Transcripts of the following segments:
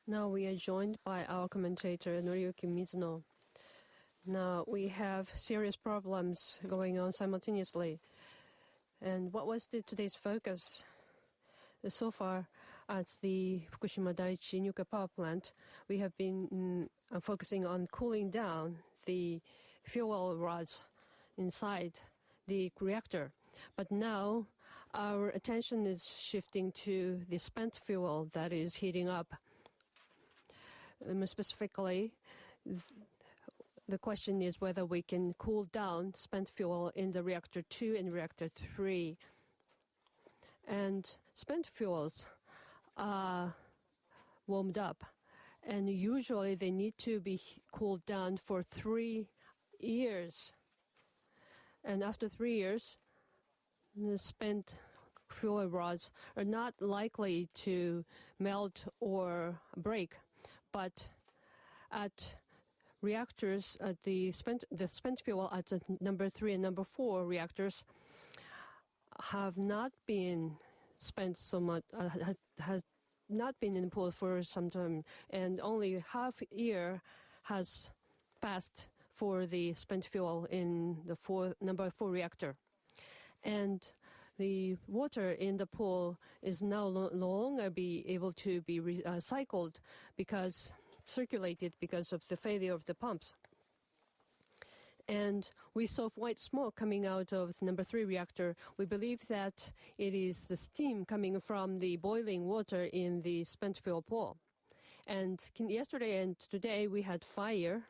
Now we are joined by our commentator, Noriyuki Mizuno. Now we have serious problems going on simultaneously. And what was today's focus? So far, at the Fukushima Daiichi nuclear power plant, we have been focusing on cooling down the fuel rods inside the reactor. But now our attention is shifting to the spent fuel that is heating up. More specifically, the question is whether we can cool down spent fuel in the reactor 2 and reactor 3. And spent fuels are warmed up, and usually they need to be cooled down for 3 years. And after 3 years, the spent fuel rods are not likely to melt or break. But at reactors, at the spent fuel at the number 3 and number 4 reactors have not been spent so much, has not been in the pool for some time, and only half a year has passed for the spent fuel in the number 4 reactor. And the water in the pool is now no longer be able to be recycled circulated because of the failure of the pumps. And we saw white smoke coming out of number 3 reactor. We believe that it is the steam coming from the boiling water in the spent fuel pool. And yesterday and today we had fire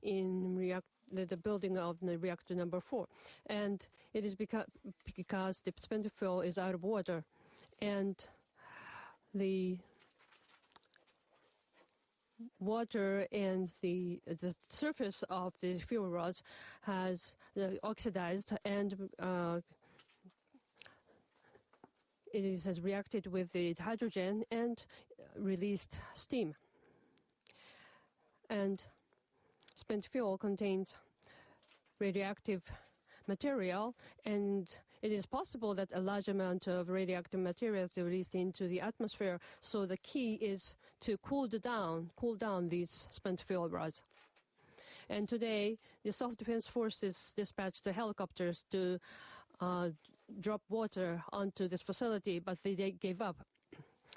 in the building of the reactor number 4. And it is because the spent fuel is out of water. And the water and the surface of the fuel rods has oxidized, and it has reacted with the hydrogen and released steam. And spent fuel contains radioactive material, and it is possible that a large amount of radioactive material is released into the atmosphere. So the key is to cool down these spent fuel rods. And today, the self-defense forces dispatched the helicopters to drop water onto this facility, but they gave up.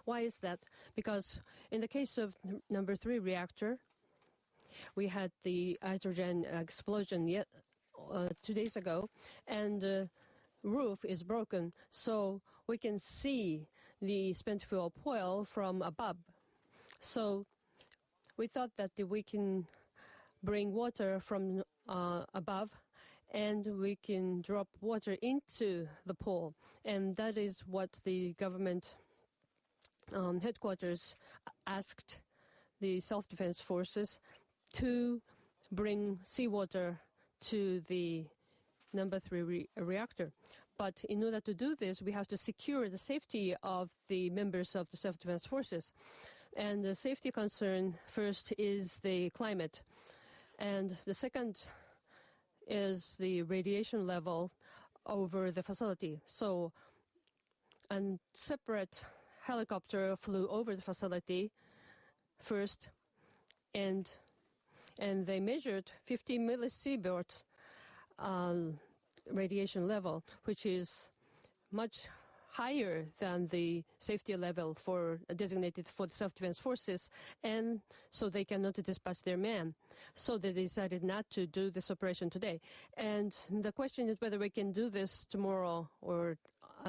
Why is that? Because in the case of number 3 reactor, we had the hydrogen explosion 2 days ago, and the roof is broken, so we can see the spent fuel pile from above. So we thought that we can bring water from above, and we can drop water into the pool. And that is what the government headquarters asked the self-defense forces to bring seawater to the number 3 reactor. But in order to do this, we have to secure the safety of the members of the self-defense forces. And the safety concern first is the climate. And the second is the radiation level over the facility. So a separate helicopter flew over the facility first, and they measured 50 millisieverts radiation level, which is much higher than the safety level designated for the self-defense forces, and so they cannot dispatch their men. So they decided not to do this operation today. And the question is whether we can do this tomorrow or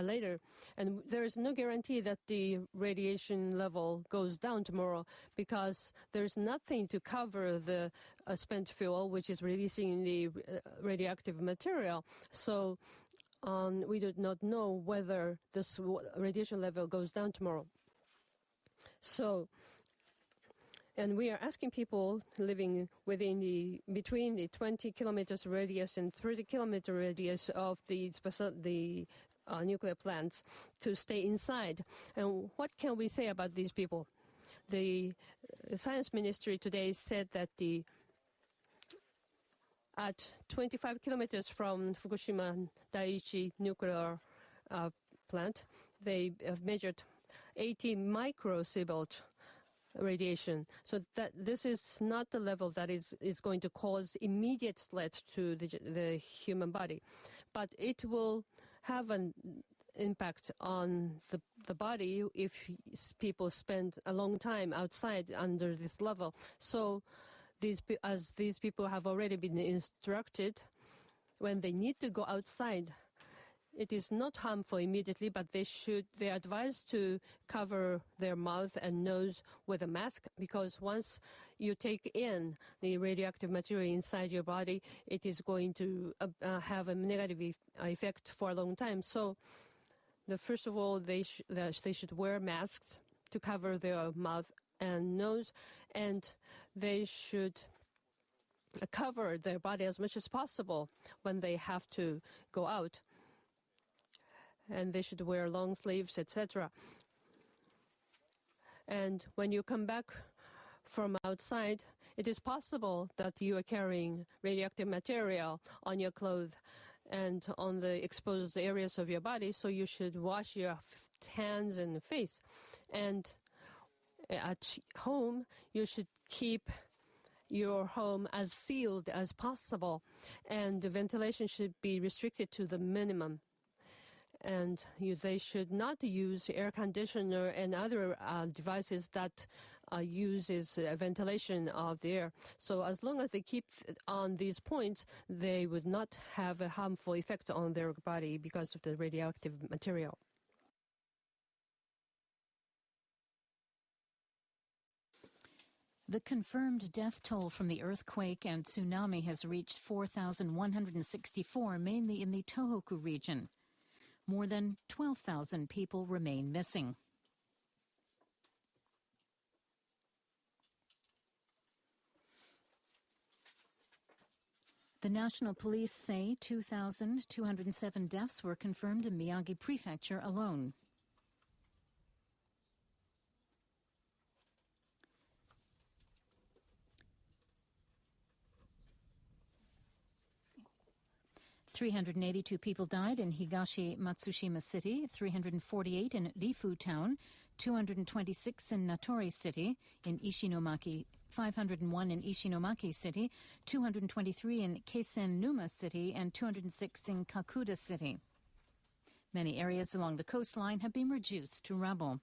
later. And there is no guarantee that the radiation level goes down tomorrow, because there is nothing to cover the spent fuel, which is releasing the radioactive material. So we do not know whether this radiation level goes down tomorrow. So, and we are asking people living between the 20 kilometers radius and 30 kilometer radius of the nuclear plants to stay inside. And what can we say about these people? The Science Ministry today said that at 25 kilometers from Fukushima Daiichi nuclear plant, they have measured 80 microsievert radiation. So that this is not the level that is going to cause immediate threat to the human body, but it will have an impact on the body if people spend a long time outside under this level. So as these people have already been instructed, when they need to go outside, it is not harmful immediately, but they are advised to cover their mouth and nose with a mask, because once you take in the radioactive material inside your body, it is going to have a negative effect for a long time. So, first of all, they should wear masks to cover their mouth and nose, and they should cover their body as much as possible when they have to go out. And they should wear long sleeves, etc. And when you come back from outside, it is possible that you are carrying radioactive material on your clothes and on the exposed areas of your body, so you should wash your hands and face. And at home, you should keep your home as sealed as possible, and the ventilation should be restricted to the minimum. And they should not use air conditioner and other devices that uses ventilation of the air. So as long as they keep on these points, they would not have a harmful effect on their body because of the radioactive material. The confirmed death toll from the earthquake and tsunami has reached 4,164, mainly in the Tohoku region. More than 12,000 people remain missing. The National Police say 2,207 deaths were confirmed in Miyagi Prefecture alone. "382 people died in Higashi Matsushima City, 348 in Rifu Town, 226 in Natori City, in Ishinomaki, 501 in Ishinomaki City, 223 in Keisen-Numa City, and 206 in Kakuda City. Many areas along the coastline have been reduced to rubble.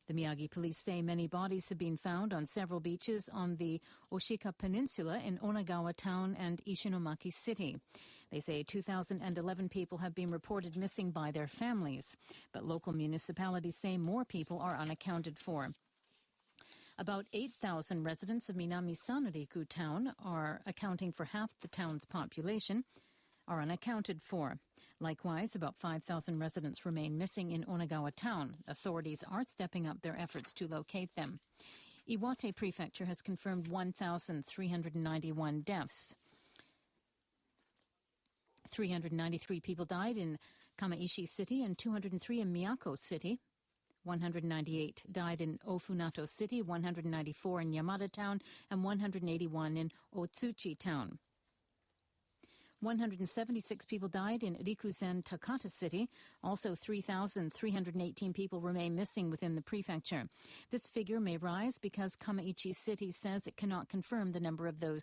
The Miyagi police say many bodies have been found on several beaches on the Oshika Peninsula in Onagawa Town and Ishinomaki City. They say 2,011 people have been reported missing by their families, but local municipalities say more people are unaccounted for. About 8,000 residents of Minami Sanariku Town, are accounting for half the town's population, are unaccounted for. Likewise, about 5,000 residents remain missing in Onagawa Town. Authorities are stepping up their efforts to locate them. Iwate Prefecture has confirmed 1,391 deaths. 393 people died in Kamaishi City and 203 in Miyako City. 198 died in Ofunato City, 194 in Yamada Town, and 181 in Otsuchi Town. 176 people died in Rikuzen Takata City. Also, 3,318 people remain missing within the prefecture. This figure may rise because Kamaishi City says it cannot confirm the number of those